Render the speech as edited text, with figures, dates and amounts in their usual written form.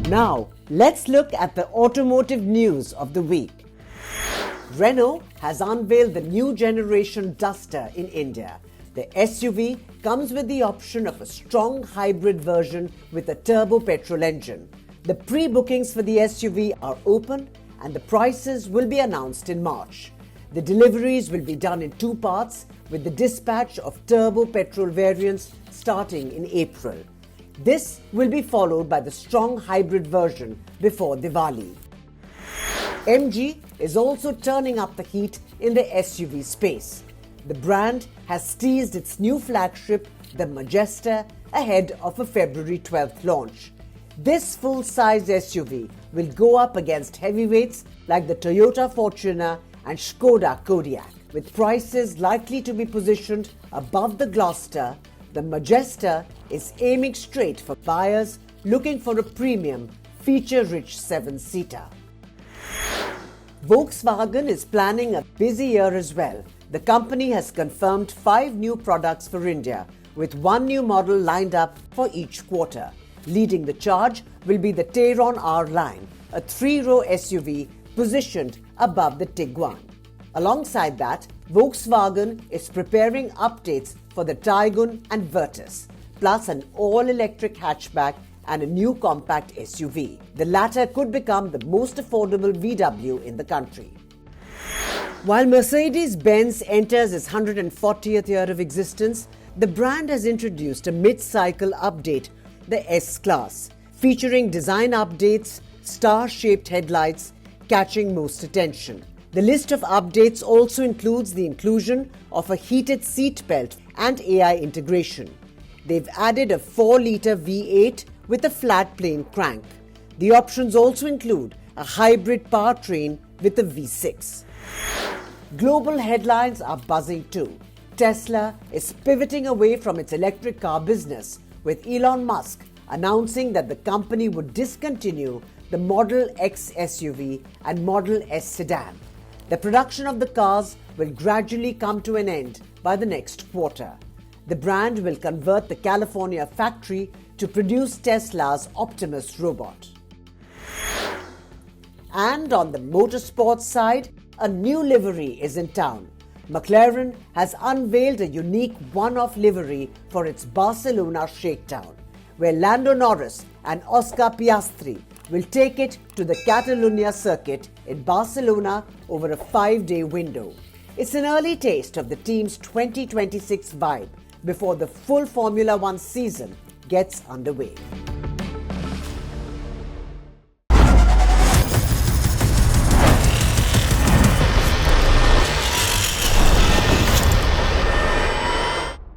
Now, let's look at the automotive news of the week. Renault has unveiled the new generation Duster in India. The SUV comes with the option of a strong hybrid version with a turbo-petrol engine. The pre-bookings for the SUV are open and the prices will be announced in March. The deliveries will be done in two parts, with the dispatch of turbo-petrol variants starting in April. This will be followed by the strong hybrid version before Diwali. MG is also turning up the heat in the SUV space. The brand has teased its new flagship, the Majestor, ahead of a February 12th launch. This full-size SUV will go up against heavyweights like the Toyota Fortuner and Skoda Kodiaq. With prices likely to be positioned above the Gloster, the Majestor is aiming straight for buyers looking for a premium, feature-rich seven-seater. Volkswagen is planning a busy year as well. The company has confirmed 5 new products for India, with 1 new model lined up for each quarter. Leading the charge will be the Taigun R line, a 3-row SUV positioned above the Tiguan. Alongside that, Volkswagen is preparing updates for the Taigun and Virtus, plus an all-electric hatchback and a new compact SUV. The latter could become the most affordable VW in the country. While Mercedes-Benz enters its 140th year of existence, the brand has introduced a mid-cycle update, the S-Class, featuring design updates, star-shaped headlights, catching most attention. The list of updates also includes the inclusion of a heated seat belt and AI integration. They've added a 4-litre V8 with a flat plane crank. The options also include a hybrid powertrain with a V6. Global headlines are buzzing too. Tesla is pivoting away from its electric car business, with Elon Musk announcing that the company would discontinue the Model X SUV and Model S sedan. The production of the cars will gradually come to an end by the next quarter. The brand will convert the California factory to produce Tesla's Optimus robot. And on the motorsports side, a new livery is in town. McLaren has unveiled a unique one-off livery for its Barcelona shakedown, where Lando Norris and Oscar Piastri will take it to the Catalunya circuit in Barcelona over a 5-day window. It's an early taste of the team's 2026 vibe before the full Formula One season gets underway.